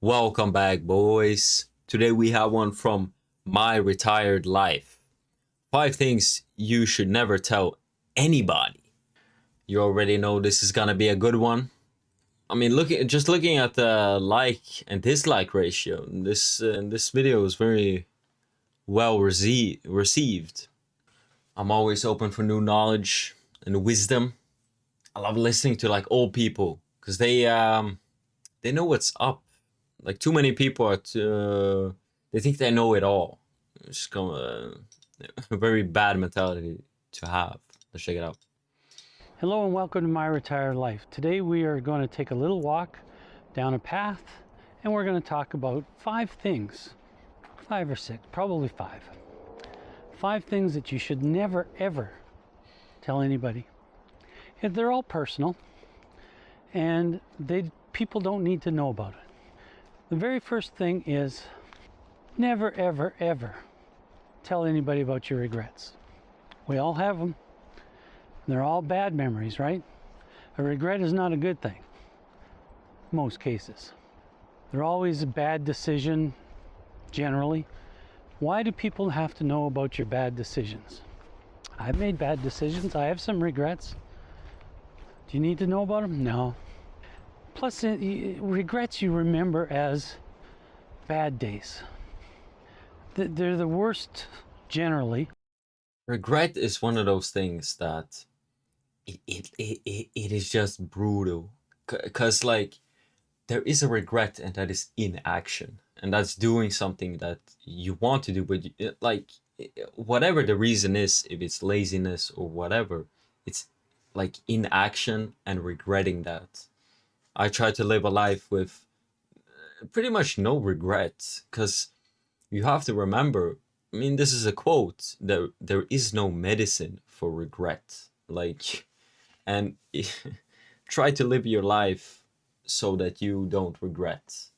Welcome back, boys. Today we have one from My Retired Life. 5 things you should never tell anybody. You already know this is gonna be a good one. I mean, looking at the like and dislike ratio, this video is very well received. I'm always open for new knowledge and wisdom. I love listening to like old people because they know what's up. Like too many people they think they know it all. It's kind of a very bad mentality to have. Let's check it out. Hello and welcome to My Retired Life. Today we are going to take a little walk down a path and we're going to talk about 5 things, 5 or 6, probably 5. 5 things that you should never ever tell anybody. They're all personal and people don't need to know about it. The very first thing is never ever ever tell anybody about your regrets. We all have them. They're all bad memories, right? A regret is not a good thing. Most cases. They're always a bad decision, generally. Why do people have to know about your bad decisions? I've made bad decisions. I have some regrets. Do you need to know about them? No. Plus, regrets you remember as bad days. They're the worst, generally. Regret is one of those things that it is just brutal. Because like there is a regret and that is inaction. And that's doing something that you want to do, but whatever the reason is, if it's laziness or whatever, it's like inaction and regretting that. I try to live a life with pretty much no regrets because you have to remember. I mean, this is a quote. There is no medicine for regret. And try to live your life so that you don't regret.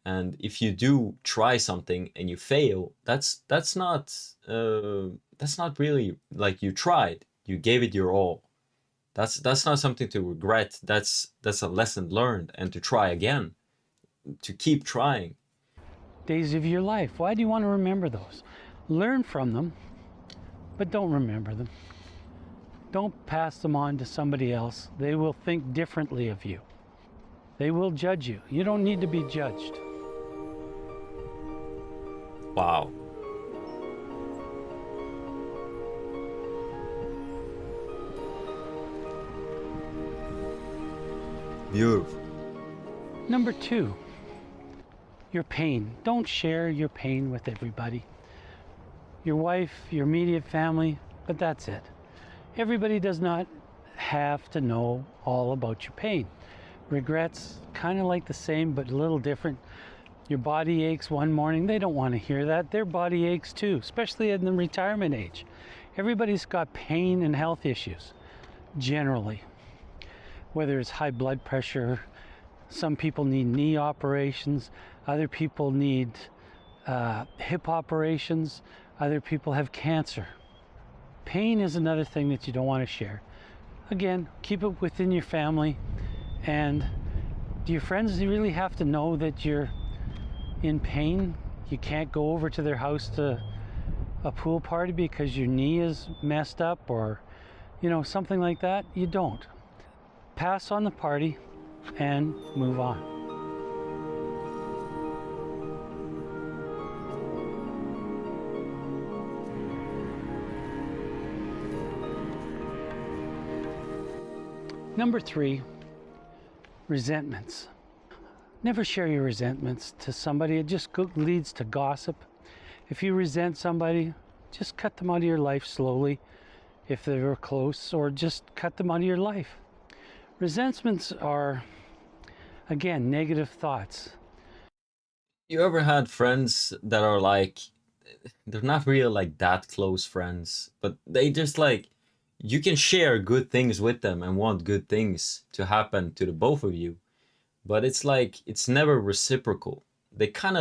And if you do try something and you fail, that's not really like you tried. You gave it your all. That's not something to regret. That's a lesson learned, and to try again, to keep trying. Days of your life. Why do you want to remember those? Learn from them, but don't remember them. Don't pass them on to somebody else. They will think differently of you. They will judge you. You don't need to be judged. Wow. Beautiful. Number 2, your pain. Don't share your pain with everybody. Your wife, your immediate family, but that's it. Everybody does not have to know all about your pain. Regrets, kind of like the same, but a little different. Your body aches one morning, they don't want to hear that. Their body aches too, especially in the retirement age. Everybody's got pain and health issues, generally. Whether it's high blood pressure, some people need knee operations, other people need hip operations, other people have cancer. Pain is another thing that you don't want to share. Again, keep it within your family. And do your friends really have to know that you're in pain? You can't go over to their house to a pool party because your knee is messed up, or something like that? You don't. Pass on the party and move on. Number 3, resentments. Never share your resentments to somebody. It just leads to gossip. If you resent somebody, just cut them out of your life slowly if they were close, or just cut them out of your life. Resentments are, again, negative thoughts. You ever had friends that are like, they're not really like that close friends, but they just like, you can share good things with them and want good things to happen to the both of you, but it's like it's never reciprocal. They're kind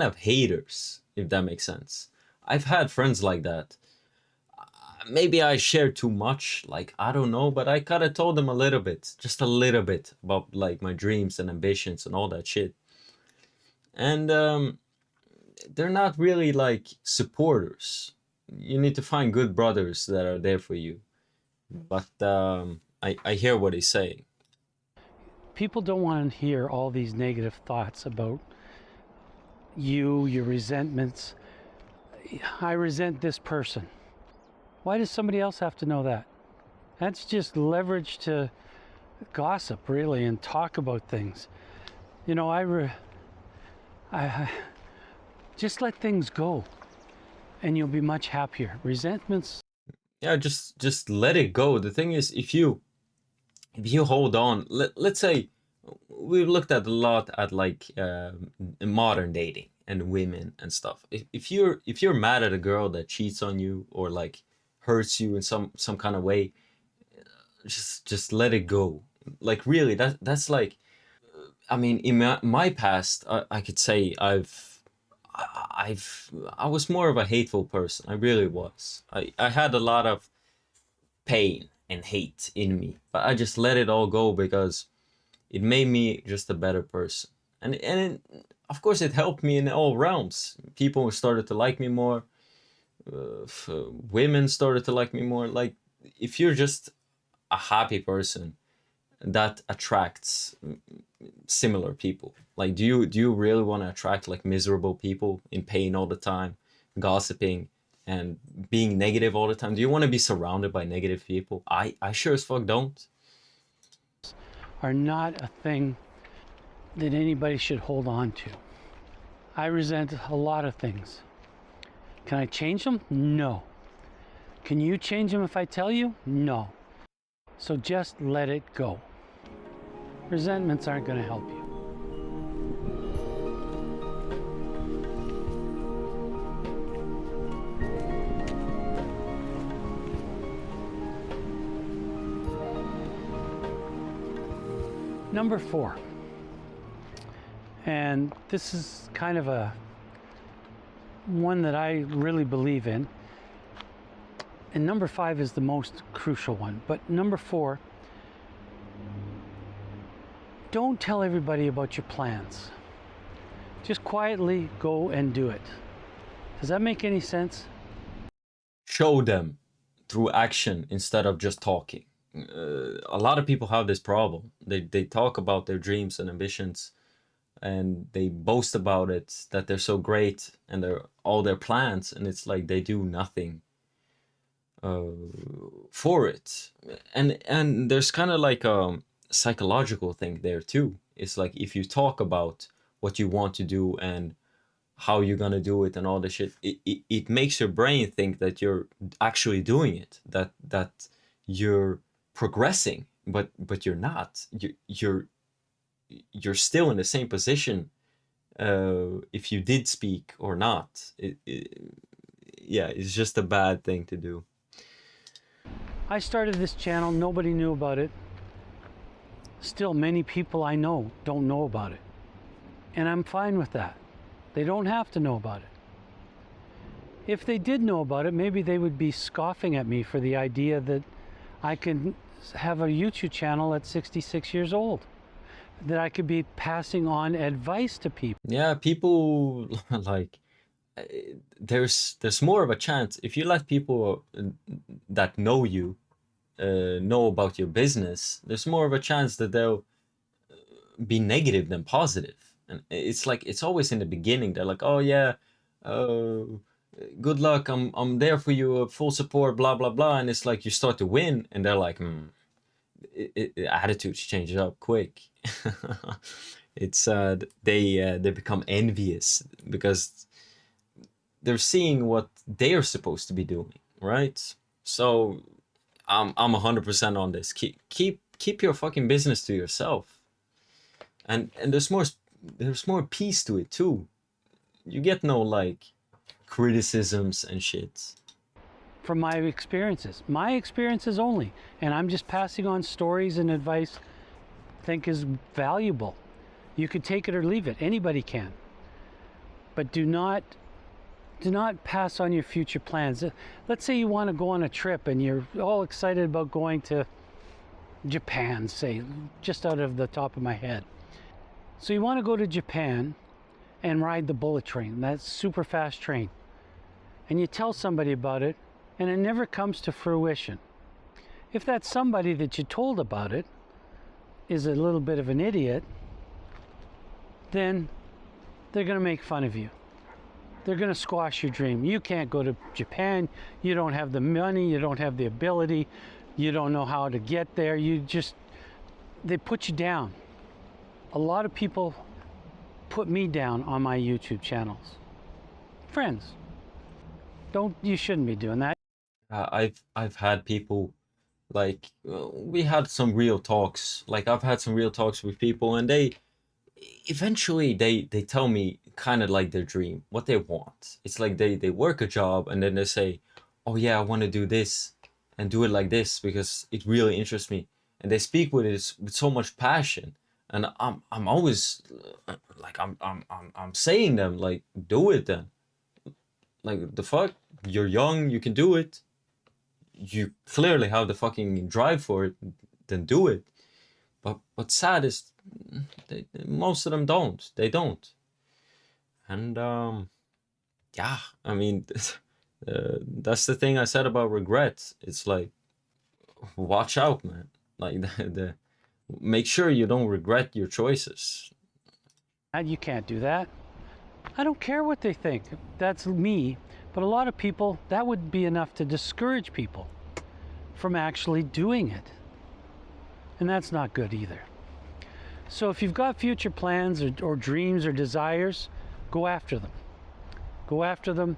of haters, if that makes sense. I've had friends like that. Maybe I shared too much, like I don't know, but I kind of told them a little bit, just a little bit about like my dreams and ambitions and all that shit. and they're not really like supporters. You need to find good brothers that are there for you. But I hear what he's saying. People don't want to hear all these negative thoughts about you, your resentments. I resent this person. Why does somebody else have to know that? That's just leverage to gossip, really, and talk about things. You know, I just let things go, and you'll be much happier. Resentments. Yeah, just let it go. The thing is, if you hold on, let's say we've looked at a lot at like modern dating and women and stuff. If you're mad at a girl that cheats on you or like hurts you in some kind of way, just let it go. Like really, that's like, I mean, in my past, I could say I was more of a hateful person. I really was. I had a lot of pain and hate in me, but I just let it all go because it made me just a better person. Of course, it helped me in all realms. People started to like me more. Women started to like me more. Like, if you're just a happy person, that attracts similar people. Like, do you really want to attract like miserable people in pain all the time, gossiping and being negative all the time? Do you want to be surrounded by negative people? I sure as fuck don't. Are not a thing that anybody should hold on to. I resent a lot of things. Can I change them? No. Can you change them if I tell you? No. So just let it go. Resentments aren't going to help you. Number 4, and this is kind of a one that I really believe in, and number 5 is the most crucial one, but number 4, don't tell everybody about your plans. Just quietly go and do it. Does that make any sense? Show them through action instead of just talking. A lot of people have this problem. They talk about their dreams and ambitions, and they boast about it that they're so great and they're all their plans, and it's like they do nothing for it. And there's kind of like a psychological thing there too. It's like if you talk about what you want to do and how you're gonna do it and all this shit, it makes your brain think that you're actually doing it, that you're progressing, but you're not. You're still in the same position if you did speak or not. Yeah, it's just a bad thing to do. I started this channel, nobody knew about it. Still, many people I know don't know about it. And I'm fine with that. They don't have to know about it. If they did know about it, maybe they would be scoffing at me for the idea that I can have a YouTube channel at 66 years old, that I could be passing on advice to people. Yeah, people like there's more of a chance if you let people that know you know about your business. There's more of a chance that they'll be negative than positive. And it's like it's always in the beginning. They're like, "Oh yeah, uh, good luck. I'm there for you, full support, blah blah blah." And it's like you start to win, and they're like, attitudes change up quick. It's they become envious because they're seeing what they are supposed to be doing, right? So I'm 100% on this. Keep your fucking business to yourself, and there's more peace to it too. You get no like criticisms and shit. From my experiences only, and I'm just passing on stories and advice I think is valuable. You could take it or leave it. Anybody can. But do not pass on your future plans. Let's say you want to go on a trip and you're all excited about going to Japan, say, just out of the top of my head. So you want to go to Japan and ride the bullet train, that super fast train. And you tell somebody about it, and it never comes to fruition. If that somebody that you told about it is a little bit of an idiot, then they're going to make fun of you. They're going to squash your dream. You can't go to Japan. You don't have the money. You don't have the ability. You don't know how to get there. They put you down. A lot of people put me down on my YouTube channels. Friends, you shouldn't be doing that. I've had people, like, we had some real talks. Like, I've had some real talks with people, and they eventually they tell me kind of like their dream, what they want. It's like they work a job, and then they say, oh yeah, I want to do this and do it like this because it really interests me, and they speak with it with so much passion. And I'm always like, I'm saying them, like, do it then. Like, the fuck, you're young, you can do it, you clearly have the fucking drive for it, then do it. But sad is, most of them don't. They don't. And yeah, I mean, that's the thing I said about regret. It's like, watch out, man. Like, make sure you don't regret your choices. You can't do that. I don't care what they think. That's me. But a lot of people, that would be enough to discourage people from actually doing it. And that's not good either. So if you've got future plans or dreams or desires, go after them. Go after them.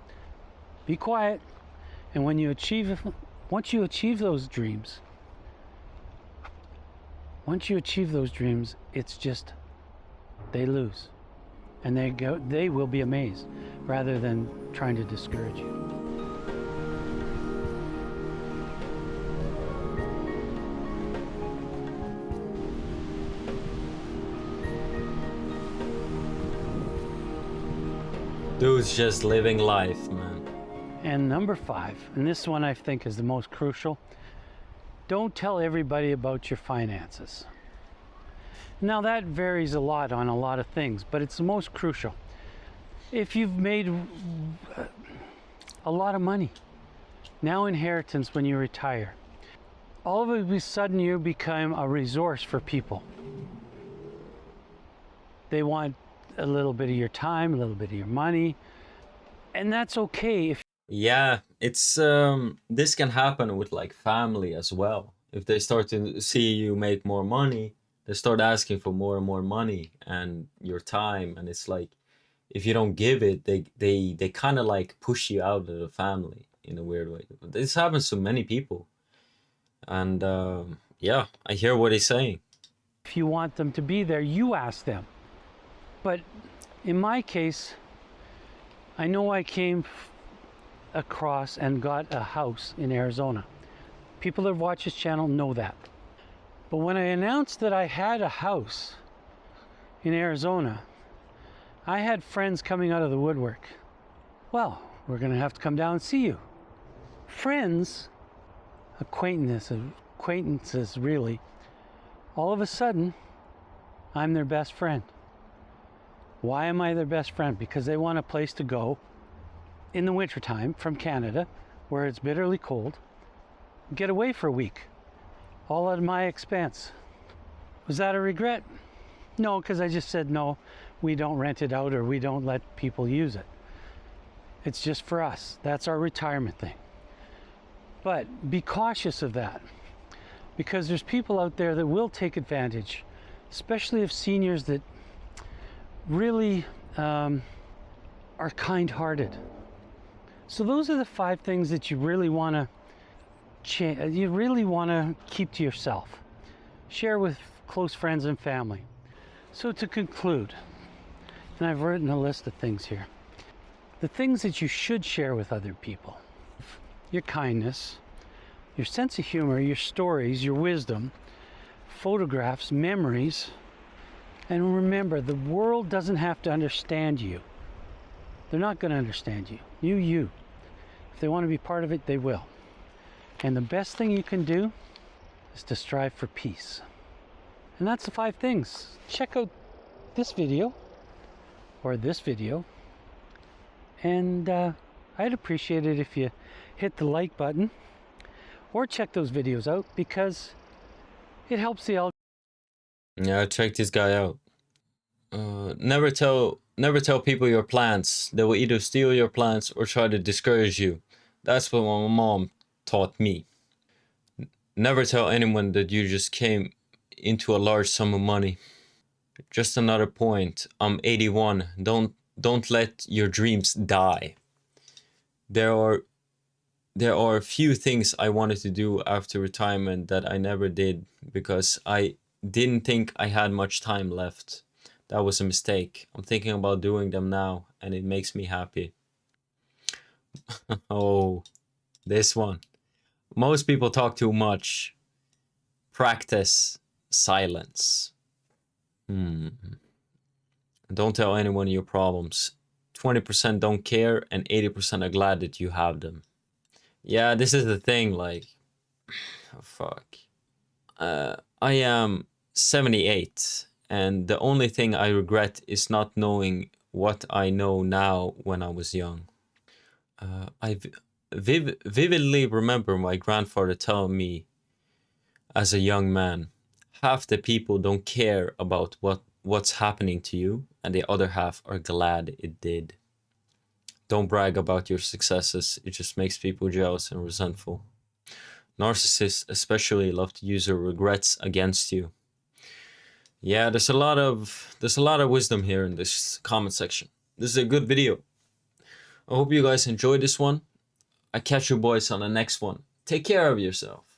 Be quiet. And once you achieve those dreams, it's just, they lose. And they will be amazed rather than trying to discourage you. Dude's just living life, man. And number 5, and this one I think is the most crucial, don't tell everybody about your finances. Now that varies a lot on a lot of things, but it's the most crucial. If you've made a lot of money, now inheritance when you retire, all of a sudden you become a resource for people. They want a little bit of your time, a little bit of your money, and that's okay. Yeah, it's this can happen with, like, family as well. If they start to see you make more money, they start asking for more and more money and your time, and it's like, if you don't give it, they kind of like push you out of the family in a weird way. This happens to many people, and yeah, I hear what he's saying. If you want them to be there, you ask them. But in my case, I know I came across and got a house in Arizona. People that watch this channel know that. But when I announced that I had a house in Arizona, I had friends coming out of the woodwork. Well, we're going to have to come down and see you. Friends, acquaintances really, all of a sudden, I'm their best friend. Why am I their best friend? Because they want a place to go in the wintertime from Canada, where it's bitterly cold, get away for a week, all at my expense. Was that a regret? No, because I just said, no, we don't rent it out or we don't let people use it. It's just for us. That's our retirement thing. But be cautious of that, because there's people out there that will take advantage, especially of seniors that really are kind-hearted. So those are the 5 things that you really want to keep to yourself. Share with close friends and family. So to conclude, and I've written a list of things here, the things that you should share with other people: your kindness, your sense of humor, your stories, your wisdom, photographs, memories. And remember, the world doesn't have to understand you. They're not going to understand you. You. If they want to be part of it, they will. And the best thing you can do is to strive for peace. And that's the 5 things. Check out this video or this video. And I'd appreciate it if you hit the like button or check those videos out, because it helps the algorithm. Yeah, check this guy out. Never tell people your plans. They will either steal your plans or try to discourage you. That's what my mom taught me. Never tell anyone that you just came into a large sum of money. Just another point. I'm 81. Don't let your dreams die. There are a few things I wanted to do after retirement that I never did because I didn't think I had much time left. That was a mistake. I'm thinking about doing them now, and it makes me happy. Oh, this one. Most people talk too much. Practice silence. Don't tell anyone your problems. 20% don't care, and 80% are glad that you have them. Yeah, this is the thing, like, oh, fuck. I am 78, and the only thing I regret is not knowing what I know now when I was young. I vividly remember my grandfather telling me as a young man, half the people don't care about what's happening to you, and the other half are glad it did. Don't brag about your successes, it just makes people jealous and resentful. Narcissists especially love to use their regrets against you. Yeah, there's a lot of wisdom here in this comment section. This is a good video. I hope you guys enjoyed this one. I catch you boys on the next one. Take care of yourself.